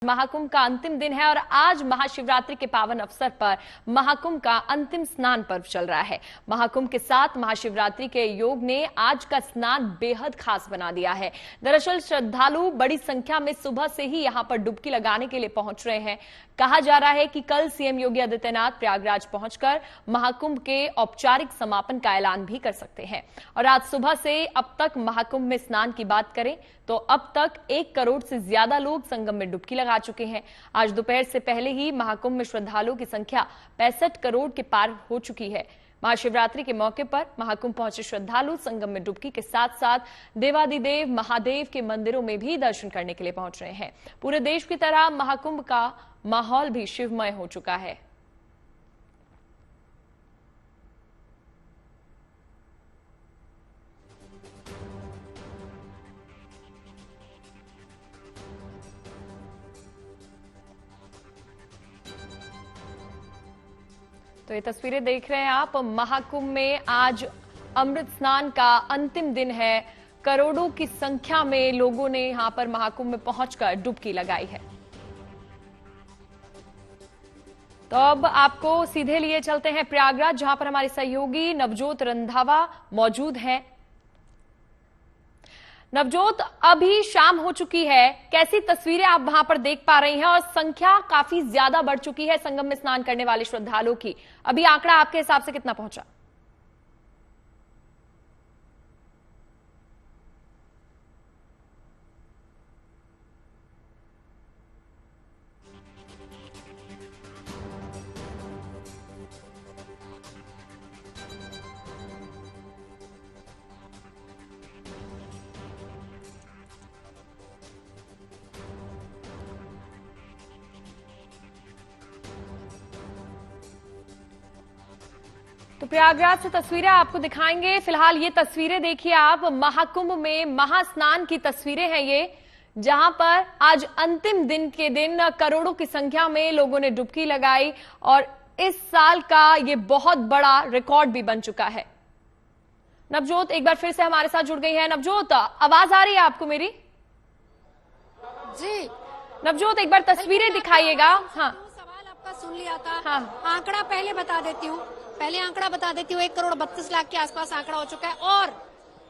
महाकुंभ का अंतिम दिन है और आज महाशिवरात्रि के पावन अवसर पर महाकुंभ का अंतिम स्नान पर्व चल रहा है। महाकुंभ के साथ महाशिवरात्रि के योग ने आज का स्नान बेहद खास बना दिया है। दरअसल श्रद्धालु बड़ी संख्या में सुबह से ही यहां पर डुबकी लगाने के लिए पहुंच रहे हैं। कहा जा रहा है कि कल सीएम योगी आदित्यनाथ प्रयागराज पहुंचकर महाकुंभ के औपचारिक समापन का ऐलान भी कर सकते हैं। और आज सुबह से अब तक महाकुंभ में स्नान की बात करें तो अब तक 1 करोड़ से ज्यादा लोग संगम में डुबकी लगा चुके हैं। आज दोपहर से पहले ही महाकुंभ में श्रद्धालुओं की संख्या 65 करोड़ के पार हो चुकी है। महाशिवरात्रि के मौके पर महाकुंभ पहुंचे श्रद्धालु संगम में डुबकी के साथ साथ देवादिदेव महादेव के मंदिरों में भी दर्शन करने के लिए पहुंच रहे हैं। पूरे देश की तरह महाकुंभ का माहौल भी शिवमय हो चुका है। तो ये तस्वीरें देख रहे हैं आप। महाकुंभ में आज अमृत स्नान का अंतिम दिन है। करोड़ों की संख्या में लोगों ने यहां पर महाकुंभ में पहुंचकर डुबकी लगाई है। तो अब आपको सीधे लिए चलते हैं प्रयागराज, जहां पर हमारे सहयोगी नवजोत रंधावा मौजूद हैं। नवजोत, अभी शाम हो चुकी है, कैसी तस्वीरें आप वहां पर देख पा रही हैं? और संख्या काफी ज्यादा बढ़ चुकी है संगम में स्नान करने वाले श्रद्धालुओं की। अभी आंकड़ा आपके हिसाब से कितना पहुंचा? तो प्रयागराज से तस्वीरें आपको दिखाएंगे। फिलहाल ये तस्वीरें देखिए आप, महाकुंभ में महास्नान की तस्वीरें हैं ये, जहां पर आज अंतिम दिन के दिन करोड़ों की संख्या में लोगों ने डुबकी लगाई और इस साल का ये बहुत बड़ा रिकॉर्ड भी बन चुका है। नवजोत एक बार फिर से हमारे साथ जुड़ गई है। नवजोत, आवाज आ रही है आपको मेरी? जी नवजोत, एक बार तस्वीरें दिखाइएगा। हाँ, सवाल आपका सुन लिया था। हाँ, आंकड़ा पहले बता देती हूँ 1 करोड़ 32 लाख के आसपास आंकड़ा हो चुका है। और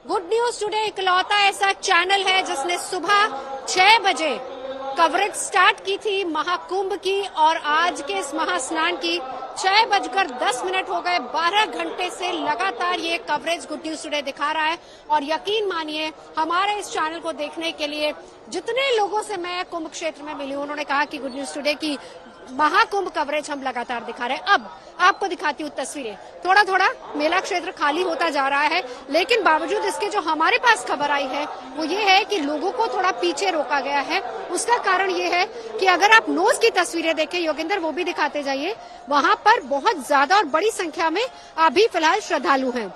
गुड न्यूज टुडे इकलौता ऐसा चैनल है जिसने सुबह 6 बजे कवरेज स्टार्ट की थी महाकुंभ की, और आज के इस महास्नान की 6:10 हो गए। 12 घंटे से लगातार ये कवरेज गुड न्यूज टुडे दिखा रहा है। और यकीन मानिए, हमारे इस चैनल को देखने के लिए जितने लोगों से मैं कुंभ क्षेत्र में मिली हूं, उन्होंने कहा कि गुड न्यूज टुडे की महाकुंभ कवरेज हम लगातार दिखा रहे हैं। अब आपको दिखाती हूँ तस्वीरें। थोड़ा थोड़ा मेला क्षेत्र खाली होता जा रहा है, लेकिन बावजूद इसके जो हमारे पास खबर आई है वो ये है कि लोगों को थोड़ा पीछे रोका गया है। उसका कारण ये है कि अगर आप नोज की तस्वीरें देखें, योगेंद्र वो भी दिखाते जाइए, वहां पर बहुत ज्यादा और बड़ी संख्या में अभी फिलहाल श्रद्धालु हैं।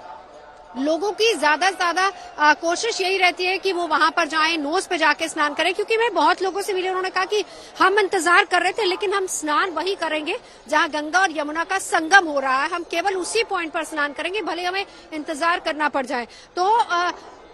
लोगों की ज्यादा से ज्यादा कोशिश यही रहती है कि वो वहां पर जाएं, नोज पे जाके स्नान करें, क्योंकि मैं बहुत लोगों से मिली, उन्होंने कहा कि हम इंतजार कर रहे थे लेकिन हम स्नान वही करेंगे जहां गंगा और यमुना का संगम हो रहा है। हम केवल उसी पॉइंट पर स्नान करेंगे, भले हमें इंतजार करना पड़ जाए। तो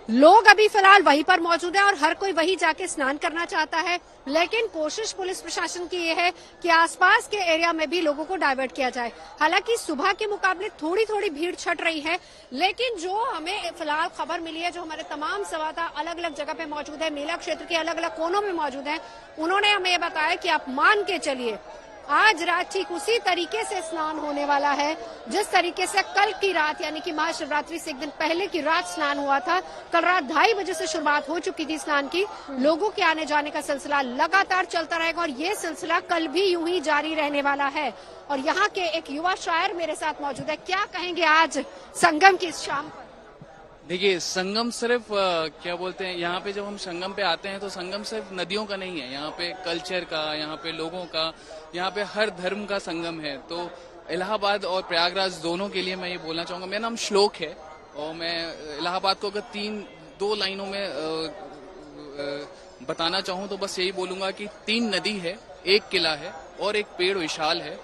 लोग अभी फिलहाल वहीं पर मौजूद हैं और हर कोई वहीं जाके स्नान करना चाहता है। लेकिन कोशिश पुलिस प्रशासन की ये है कि आसपास के एरिया में भी लोगों को डाइवर्ट किया जाए। हालांकि सुबह के मुकाबले थोड़ी थोड़ी भीड़ छट रही है, लेकिन जो हमें फिलहाल खबर मिली है, जो हमारे तमाम संवाददाता अलग अलग जगह पे मौजूद है, मेला क्षेत्र के अलग अलग कोनों में मौजूद हैं, उन्होंने हमें ये बताया कि आप मान के चलिए आज रात ठीक उसी तरीके से स्नान होने वाला है जिस तरीके से कल की रात, यानी कि महाशिवरात्रि से एक दिन पहले की रात स्नान हुआ था। कल रात 2:30 बजे से शुरुआत हो चुकी थी स्नान की। लोगों के आने जाने का सिलसिला लगातार चलता रहेगा और ये सिलसिला कल भी यूं ही जारी रहने वाला है। और यहाँ के एक युवा शायर मेरे साथ मौजूद है। क्या कहेंगे आज संगम की इस शाम पर? देखिए, संगम सिर्फ क्या बोलते हैं, यहाँ पे जब हम संगम पे आते हैं तो संगम सिर्फ नदियों का नहीं है, यहाँ पे कल्चर का, यहाँ पे लोगों का, यहाँ पे हर धर्म का संगम है। तो इलाहाबाद और प्रयागराज दोनों के लिए मैं ये बोलना चाहूंगा। मेरा नाम श्लोक है और मैं इलाहाबाद को अगर 2 लाइनों में बताना चाहूँ तो बस यही बोलूंगा कि 3 नदी है, 1 किला है और एक पेड़ विशाल है।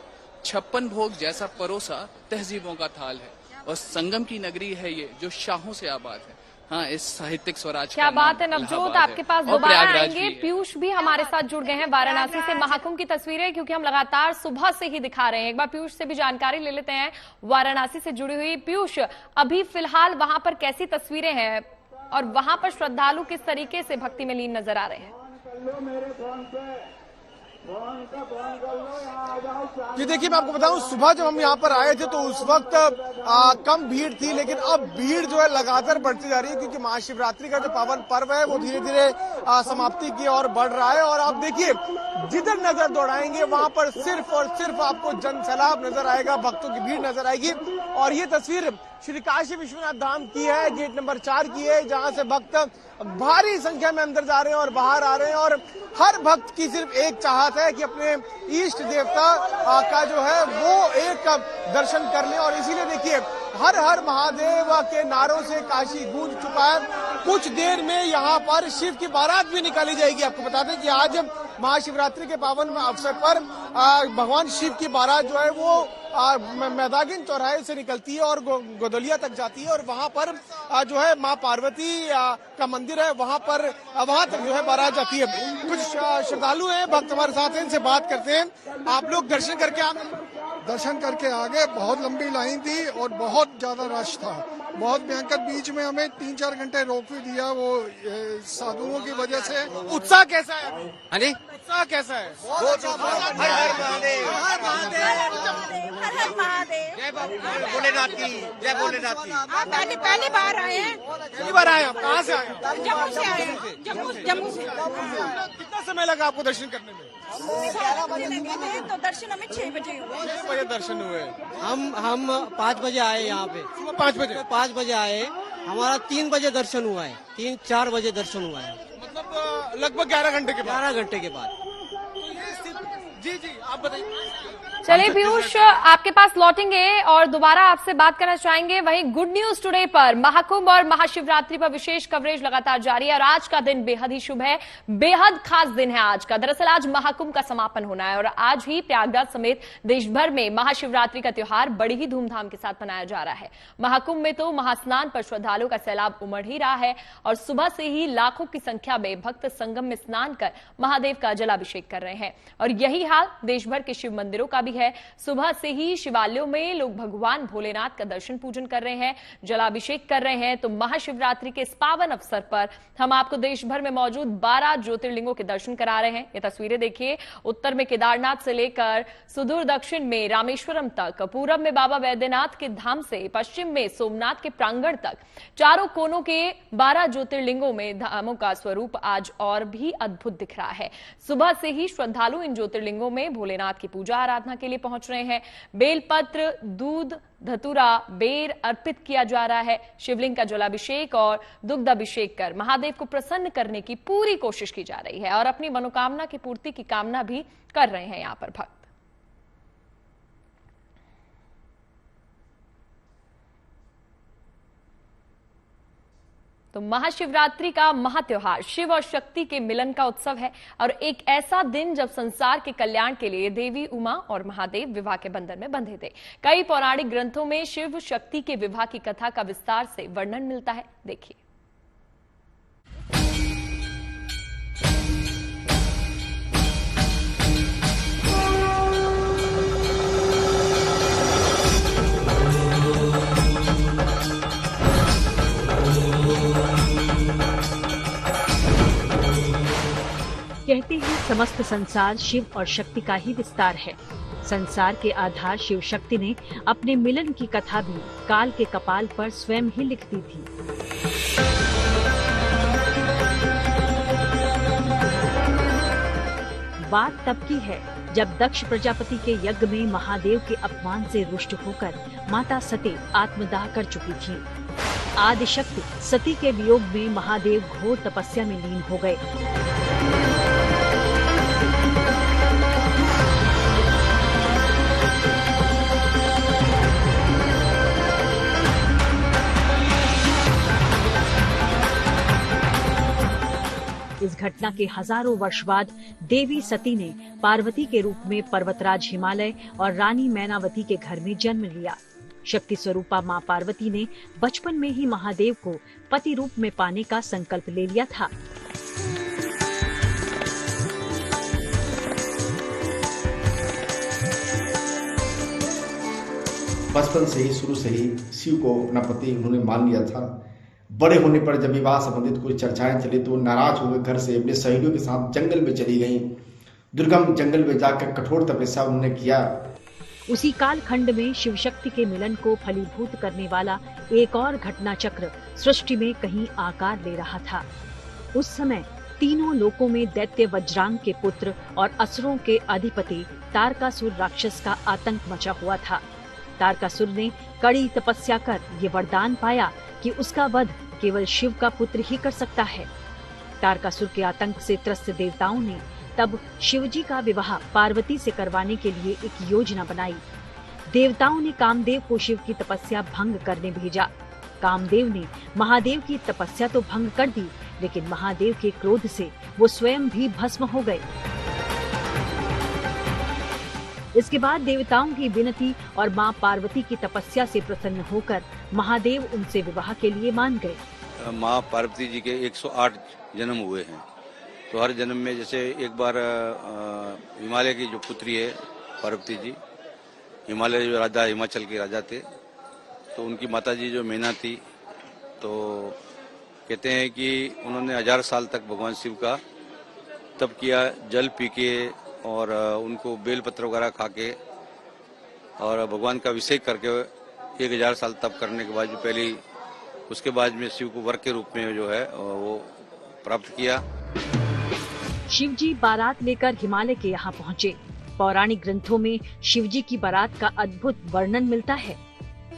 56 भोग जैसा परोसा तहजीबों का थाल है। और संगम की नगरी है ये, जो शाहों से आबाद है। हाँ, इस साहित्यिक स्वराज क्या का बात है नाम नवजोत, इलाहाबाद आपके है। पास और दोबारा प्रयागराज आएंगे। भी है। पीयूष भी हमारे साथ जुड़ गए हैं वाराणसी से महाकुंभ की तस्वीरें, क्योंकि हम लगातार सुबह से ही दिखा रहे हैं। एक बार पीयूष से भी जानकारी ले लेते हैं वाराणसी से जुड़ी हुई। पीयूष, अभी फिलहाल वहां पर कैसी तस्वीरें हैं और वहां पर श्रद्धालु किस तरीके से भक्ति में लीन नजर आ रहे हैं? जी देखिए, मैं आपको बताऊं, सुबह जब हम यहाँ पर आए थे तो उस वक्त कम भीड़ थी, लेकिन अब भीड़ जो है लगातार बढ़ती जा रही है, क्योंकि महाशिवरात्रि का जो पावन पर्व है वो धीरे धीरे समाप्ति की ओर बढ़ रहा है। और आप देखिए, जिधर नजर दौड़ाएंगे वहां पर सिर्फ और सिर्फ आपको जन सैलाब नजर आएगा, भक्तों की भीड़ नजर आएगी। और ये तस्वीर श्री काशी विश्वनाथ धाम की है, गेट नंबर 4 की है, जहां से भक्त भारी संख्या में अंदर जा रहे हैं और बाहर आ रहे हैं। और हर भक्त की सिर्फ एक चाहत है कि अपने इष्ट देवता का जो है वो एक दर्शन कर ले। और इसीलिए देखिए, हर हर महादेव के नारों से काशी गूंज चुका है। कुछ देर में यहाँ पर शिव की बारात भी निकाली जाएगी। आपको बता दें कि आज महाशिवरात्रि के पावन अवसर पर भगवान शिव की बारात जो है वो मैदागिन चौराहे से निकलती है और गोदलिया तक जाती है। और वहां पर जो है माँ पार्वती का मंदिर है, वहां तक जो है बारात जाती है। कुछ श्रद्धालु हैं, भक्त हमारे साथ हैं, इनसे बात करते हैं। आप लोग दर्शन करके आ गए। बहुत लंबी लाइन थी और बहुत ज्यादा रश था, बहुत भयंकर। बीच में हमें 3-4 घंटे रोक भी दिया वो साधुओं की वजह से। उत्साह कैसा है? हाँ जी, उत्साह कैसा है? जय भोलेनाथ की, जय भोलेनाथ की। पहली बार आए हैं। पहली बार आए आप? कहाँ से आए? जम्मू से आए हैं। जम्मू से। कितना समय लगा आपको दर्शन करने में? 11 बजे लगे थे तो दर्शन हमें 6 बजे हुए। 6 बजे दर्शन हुए। हम 5 बजे आए यहाँ पे। सुबह 5 बजे आए। हमारा 3 बजे दर्शन हुआ है, 3-4 बजे दर्शन हुआ है, मतलब लगभग 11 घंटे के बाद। 11 घंटे के बाद। जी आप बताइए। चलिए पीयूष, आपके पास लौटेंगे और दोबारा आपसे बात करना चाहेंगे। वहीं गुड न्यूज टुडे पर महाकुंभ और महाशिवरात्रि पर विशेष कवरेज लगातार जारी है और आज का दिन बेहद ही शुभ है, बेहद खास दिन है आज का। दरअसल आज महाकुंभ का समापन होना है और आज ही प्रयागराज समेत देश भर में महाशिवरात्रि का त्योहार बड़ी ही धूमधाम के साथ मनाया जा रहा है। महाकुंभ में तो महास्नान पर श्रद्धालुओं का सैलाब उमड़ ही रहा है और सुबह से ही लाखों की संख्या में भक्त संगम में स्नान कर महादेव का जलाभिषेक कर रहे हैं। और यही हाल देश भर के शिव मंदिरों का भी है। सुबह से ही शिवालयों में लोग भगवान भोलेनाथ का दर्शन पूजन कर रहे हैं, जलाभिषेक कर रहे हैं। तो महाशिवरात्रि के इस पावन अवसर पर हम आपको देश भर में मौजूद 12 ज्योतिर्लिंगों के दर्शन करा रहे हैं। ये तस्वीरें देखिए, उत्तर में केदारनाथ से लेकर सुदूर दक्षिण में रामेश्वरम तक, पूरब में बाबा वैद्यनाथ के धाम से पश्चिम में सोमनाथ के प्रांगण तक, चारों कोनों के 12 ज्योतिर्लिंगों में धामों का स्वरूप आज और भी अद्भुत दिख रहा है। सुबह से ही श्रद्धालु इन ज्योतिर्लिंगों में भोलेनाथ की पूजा आराधना के लिए पहुंच रहे हैं। बेलपत्र, दूध, धतूरा, बेर अर्पित किया जा रहा है। शिवलिंग का जलाभिषेक और दुग्धाभिषेक कर महादेव को प्रसन्न करने की पूरी कोशिश की जा रही है और अपनी मनोकामना की पूर्ति की कामना भी कर रहे हैं यहां पर भक्त। तो महाशिवरात्रि का महात्योहार शिव और शक्ति के मिलन का उत्सव है और एक ऐसा दिन जब संसार के कल्याण के लिए देवी उमा और महादेव विवाह के बंधन में बंधे थे। कई पौराणिक ग्रंथों में शिव शक्ति के विवाह की कथा का विस्तार से वर्णन मिलता है। देखिए। कहते हैं समस्त संसार शिव और शक्ति का ही विस्तार है। संसार के आधार शिव शक्ति ने अपने मिलन की कथा भी काल के कपाल पर स्वयं ही लिख दी थी। बात तब की है जब दक्ष प्रजापति के यज्ञ में महादेव के अपमान से रुष्ट होकर माता सती आत्मदाह कर चुकी थी। आदि शक्ति सती के वियोग में महादेव घोर तपस्या में लीन हो गए। इस घटना के हजारों वर्ष बाद देवी सती ने पार्वती के रूप में पर्वतराज हिमालय और रानी मैनावती के घर में जन्म लिया। शक्ति स्वरूपा मां पार्वती ने बचपन में ही महादेव को पति रूप में पाने का संकल्प ले लिया था। बचपन से ही, शुरू से ही शिव को अपना पति उन्होंने मान लिया था। बड़े होने पर जब विवाह संबंधित कुछ चर्चाएं चली तो नाराज हो गए, घर से अपने सहेलियों के साथ जंगल में चली गईं। दुर्गम जंगल में जाकर कठोर तपस्या उन्होंने किया। उसी काल खंड में शिव शक्ति के मिलन को फलीभूत करने वाला एक और घटना चक्र सृष्टि में कहीं आकार ले रहा था। उस समय तीनों लोकों में दैत्य वज्रांग के पुत्र और असुरों के अधिपति तारकासुर राक्षस का आतंक मचा हुआ था। तारकासुर ने कड़ी तपस्या कर ये वरदान पाया कि उसका वध केवल शिव का पुत्र ही कर सकता है। तारकासुर के आतंक से त्रस्त देवताओं ने तब शिवजी का विवाह पार्वती से करवाने के लिए एक योजना बनाई। देवताओं ने कामदेव को शिव की तपस्या भंग करने भेजा। कामदेव ने महादेव की तपस्या तो भंग कर दी, लेकिन महादेव के क्रोध से वो स्वयं भी भस्म हो गए। इसके बाद देवताओं की विनती और मां पार्वती की तपस्या से प्रसन्न होकर महादेव उनसे विवाह के लिए मान गए। मां पार्वती जी के 108 जन्म हुए हैं, तो हर जन्म में जैसे एक बार हिमालय की जो पुत्री है पार्वती जी, हिमालय जो राजा, हिमाचल के राजा थे, तो उनकी माता जी जो मैना थी, तो कहते हैं कि उन्होंने 1000 साल तक भगवान शिव का तप किया, जल पी के और उनको बेलपत्र वगैरह खा के और भगवान का अभिषेक करके 1000 साल तप करने के बाद जो पहली, उसके बाद में शिव को वर के रूप में जो है वो प्राप्त किया। शिवजी बारात लेकर हिमालय के यहाँ पहुँचे। पौराणिक ग्रंथों में शिवजी की बारात का अद्भुत वर्णन मिलता है।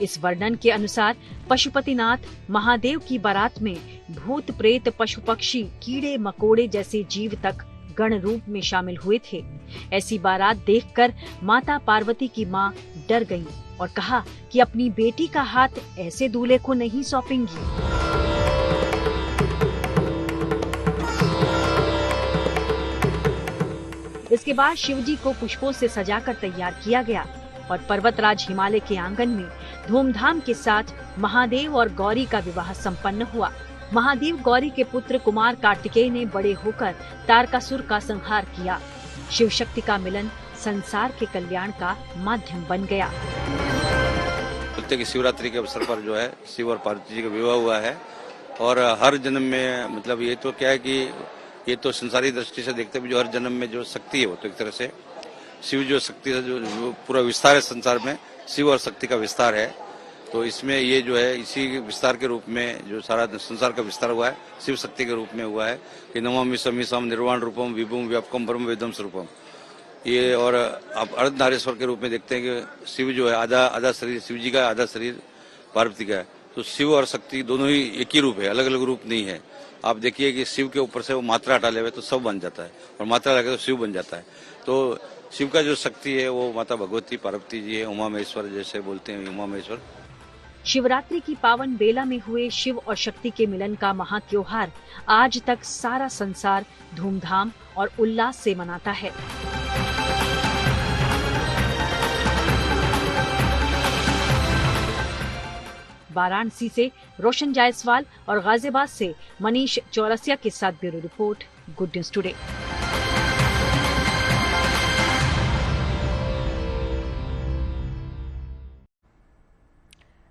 इस वर्णन के अनुसार पशुपतिनाथ महादेव की बारात में भूत प्रेत, पशु पक्षी, कीड़े मकोड़े जैसे जीव तक गण रूप में शामिल हुए थे। ऐसी बारात देखकर माता पार्वती की मां डर गईं और कहा कि अपनी बेटी का हाथ ऐसे दूल्हे को नहीं सौंपेंगी। इसके बाद शिवजी को पुष्पों से सजाकर तैयार किया गया और पर्वतराज हिमालय के आंगन में धूमधाम के साथ महादेव और गौरी का विवाह संपन्न हुआ। महादेव गौरी के पुत्र कुमार कार्तिकेय ने बड़े होकर तारकासुर का संहार किया। शिव शक्ति का मिलन संसार के कल्याण का माध्यम बन गया। बोलते कि शिवरात्रि के अवसर पर जो है शिव और पार्वती जी का विवाह हुआ है, और हर जन्म में मतलब ये तो क्या है कि ये तो संसारी दृष्टि से देखते हुए जो हर जन्म में जो शक्ति है वो तो एक तरह से शिव जो शक्ति है, जो पूरा विस्तार है संसार में, शिव और शक्ति का विस्तार है। तो इसमें ये जो है इसी विस्तार के रूप में जो सारा संसार का विस्तार हुआ है शिव शक्ति के रूप में हुआ है कि नमामि समीसम निर्वाण रूपम विभुम व्यापकम ब्रह्म वेदम स्वरूपम। ये और आप अर्धनारीश्वर के रूप में देखते हैं कि शिव जो है आधा शरीर शिव जी का, आधा शरीर पार्वती का है। तो शिव और शक्ति दोनों ही एक ही रूप है, अलग अलग रूप नहीं है। आप देखिए कि शिव के ऊपर से वो मात्रा हटा ले तो सब बन जाता है, और मात्रा लगे तो शिव बन जाता है। तो शिव का जो शक्ति है वो माता भगवती पार्वती जी है, उमा महेश्वर जैसे बोलते हैं, उमा महेश्वर। शिवरात्रि की पावन बेला में हुए शिव और शक्ति के मिलन का महा त्योहार आज तक सारा संसार धूमधाम और उल्लास से मनाता है। वाराणसी से रोशन जायसवाल और गाजियाबाद से मनीष चौरसिया के साथ bureau report, good news today.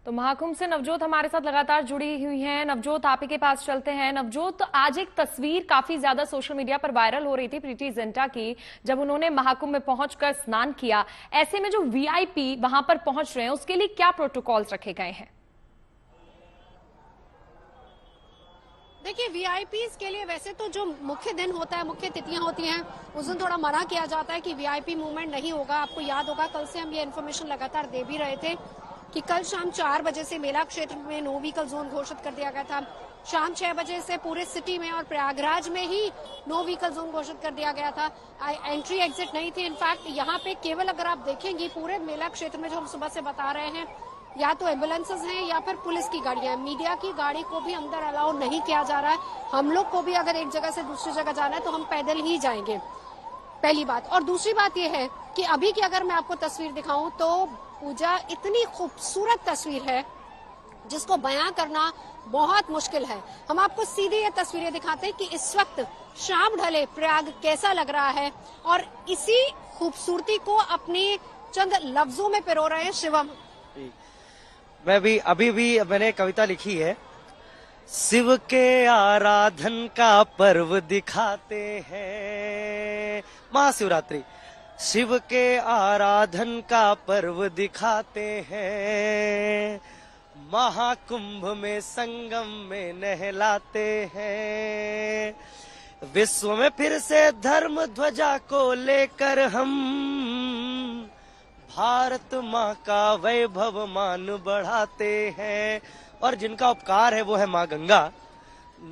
तो महाकुंभ से नवजोत हमारे साथ लगातार जुड़ी हुई हैं। नवजोत, आप ही के पास चलते हैं। नवजोत, आज एक तस्वीर काफी ज्यादा सोशल मीडिया पर वायरल हो रही थी प्रीति जिंटा की, जब उन्होंने महाकुंभ में पहुंचकर स्नान किया। ऐसे में जो वीआईपी वहां पर पहुंच रहे हैं उसके लिए क्या प्रोटोकॉल्स रखे गए हैं? देखिए, वीआईपीज के लिए वैसे तो जो मुख्य दिन होता है, मुख्य तिथियां होती हैं, उस दिन थोड़ा मना किया जाता है कि वीआईपी मूवमेंट नहीं होगा। आपको याद होगा कल से हम ये इन्फॉर्मेशन लगातार दे भी रहे थे कि कल शाम 4 बजे से मेला क्षेत्र में नो व्हीकल जोन घोषित कर दिया गया था। शाम 6 बजे से पूरे सिटी में और प्रयागराज में ही नो व्हीकल जोन घोषित कर दिया गया था। एंट्री एग्जिट नहीं थी। इनफैक्ट यहाँ पे केवल अगर आप देखेंगे पूरे मेला क्षेत्र में जो हम सुबह से बता रहे हैं, या तो एम्बुलेंसेज हैं या फिर पुलिस की गाड़ियां हैं। मीडिया की गाड़ी को भी अंदर अलाउ नहीं किया जा रहा है। हम लोग को भी अगर एक जगह से दूसरी जगह जाना है तो हम पैदल ही जाएंगे, पहली बात। और दूसरी बात यह है कि अभी की अगर मैं आपको तस्वीर दिखाऊं तो पूजा इतनी खूबसूरत तस्वीर है जिसको बयां करना बहुत मुश्किल है। हम आपको सीधी ये तस्वीरें दिखाते हैं कि इस वक्त शाम ढले प्रयाग कैसा लग रहा है और इसी खूबसूरती को अपने चंद लफ्जों में पिरो रहे हैं शिवम। मैं भी अभी भी मैंने कविता लिखी है। शिव के आराधन का पर्व दिखाते हैं, महाशिवरात्रि। शिव के आराधन का पर्व दिखाते हैं, महाकुंभ में संगम में नहलाते हैं। विश्व में फिर से धर्म ध्वजा को लेकर हम भारत माँ का वैभव मान बढ़ाते हैं। और जिनका उपकार है वो है माँ गंगा।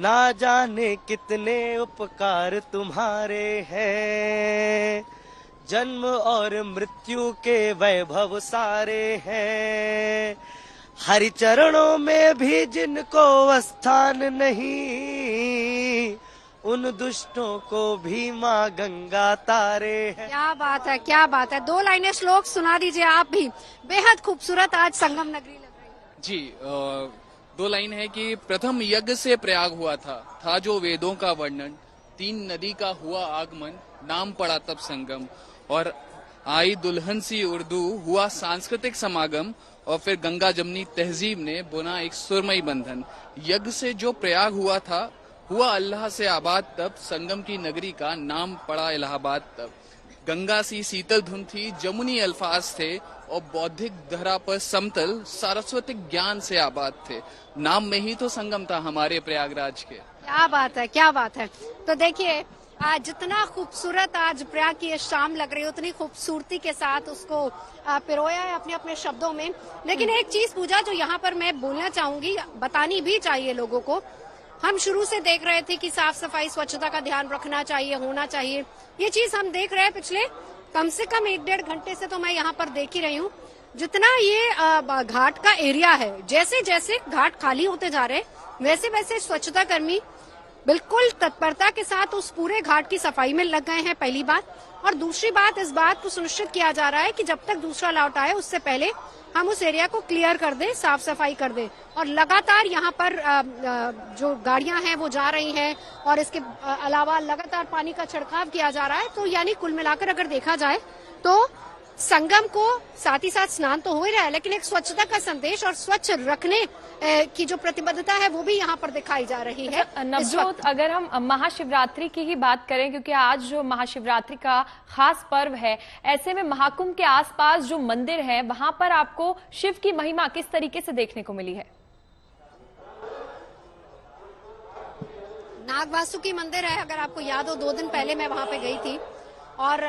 ना जाने कितने उपकार तुम्हारे हैं, जन्म और मृत्यु के वैभव सारे हैं। हरि चरणों में भी जिनको स्थान नहीं, उन दुष्टों को भी माँ गंगा तारे हैं। क्या बात है, क्या बात है। 2 लाइनें श्लोक सुना दीजिए आप भी। बेहद खूबसूरत आज संगम नगरी लग रही है। जी 2 लाइन है कि प्रथम यज्ञ से प्रयाग हुआ था जो वेदों का वर्णन, 3 नदी का हुआ आगमन, नाम पड़ा तब संगम, और आई दुल्हन सी उर्दू, हुआ सांस्कृतिक समागम, और फिर गंगा जमनी तहजीब ने बुना एक सुरमई बंधन। यज्ञ से जो प्रयाग हुआ अल्लाह से आबाद तब, संगम की नगरी का नाम पड़ा इलाहाबाद तब। गंगा सी शीतल धुन थी, जमुनी अल्फाज थे, और बौद्धिक धरा पर समतल सारस्वतिक ज्ञान से आबाद थे। नाम में ही तो संगम था हमारे प्रयागराज के। क्या बात है, क्या बात है। तो देखिए आज जितना खूबसूरत आज प्रयाग की ये शाम लग रही है, उतनी खूबसूरती के साथ उसको पिरोया है अपने अपने शब्दों में। लेकिन एक चीज पूजा जो यहाँ पर मैं बोलना चाहूंगी, बतानी भी चाहिए लोगों को। हम शुरू से देख रहे थे कि साफ सफाई स्वच्छता का ध्यान रखना चाहिए, होना चाहिए। ये चीज हम देख रहे हैं पिछले कम से कम 1-1.5 घंटे से, तो मैं यहाँ पर देख ही रही हूँ। जितना ये घाट का एरिया है, जैसे जैसे घाट खाली होते जा रहे वैसे वैसे स्वच्छता कर्मी बिल्कुल तत्परता के साथ उस पूरे घाट की सफाई में लग गए हैं, पहली बात। और दूसरी बात, इस बात को सुनिश्चित किया जा रहा है कि जब तक दूसरा लौट आए उससे पहले हम उस एरिया को क्लियर कर दें, साफ सफाई कर दें। और लगातार यहाँ पर जो गाड़ियां हैं वो जा रही हैं, और इसके अलावा लगातार पानी का छिड़काव किया जा रहा है। तो यानी कुल मिलाकर अगर देखा जाए तो संगम को साथ ही साथ स्नान तो हो ही रहा है, लेकिन एक स्वच्छता का संदेश और स्वच्छ रखने की जो प्रतिबद्धता है वो भी यहाँ पर दिखाई जा रही है। नवजोत, अगर हम महाशिवरात्रि की ही बात करें, क्योंकि आज जो महाशिवरात्रि का खास पर्व है, ऐसे में महाकुंभ के आसपास जो मंदिर है वहां पर आपको शिव की महिमा किस तरीके से देखने को मिली है? नागवासुकी मंदिर है, अगर आपको याद हो 2 दिन पहले मैं वहां पे गई थी, और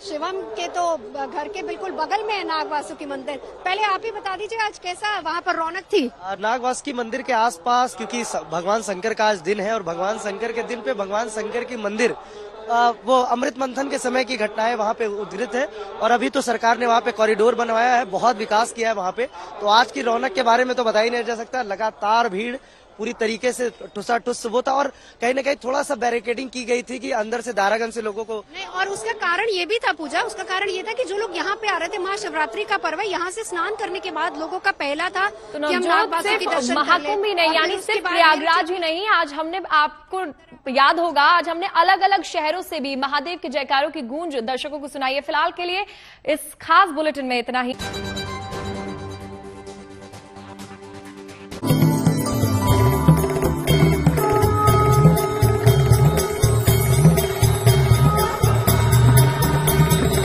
शिवम के तो घर के बिल्कुल बगल में है नागवासुकी मंदिर। पहले आप ही बता दीजिए आज कैसा वहाँ पर रौनक थी? नागवासुकी मंदिर के आसपास, क्योंकि भगवान शंकर का आज दिन है, और भगवान शंकर के दिन पे भगवान शंकर की मंदिर वो अमृत मंथन के समय की घटनाएं वहाँ पे उद्धृत है। और अभी तो सरकार ने वहाँ पे कॉरिडोर बनवाया है, बहुत विकास किया है वहाँ पे। तो आज की रौनक के बारे में तो बता ही नहीं जा सकता। लगातार भीड़ पूरी तरीके से ठुसा-ठुस वो था, और कहीं न कहीं थोड़ा सा बैरिकेडिंग की गई थी कि अंदर से दारागंज से लोगों को नहीं। और उसका कारण ये भी था पूजा, उसका कारण ये था कि जो लोग यहाँ पे आ रहे थे, महाशिवरात्रि का पर्व है, यहाँ से स्नान करने के बाद लोगों का पहला था तो महाकुंभ ही नहीं, यानी सिर्फ प्रयागराज ही नहीं, आज हमने, आपको याद होगा, आज हमने अलग अलग शहरों से भी महादेव के जयकारों की गूंज दर्शकों को सुनाई है। फिलहाल के लिए इस खास बुलेटिन में इतना ही।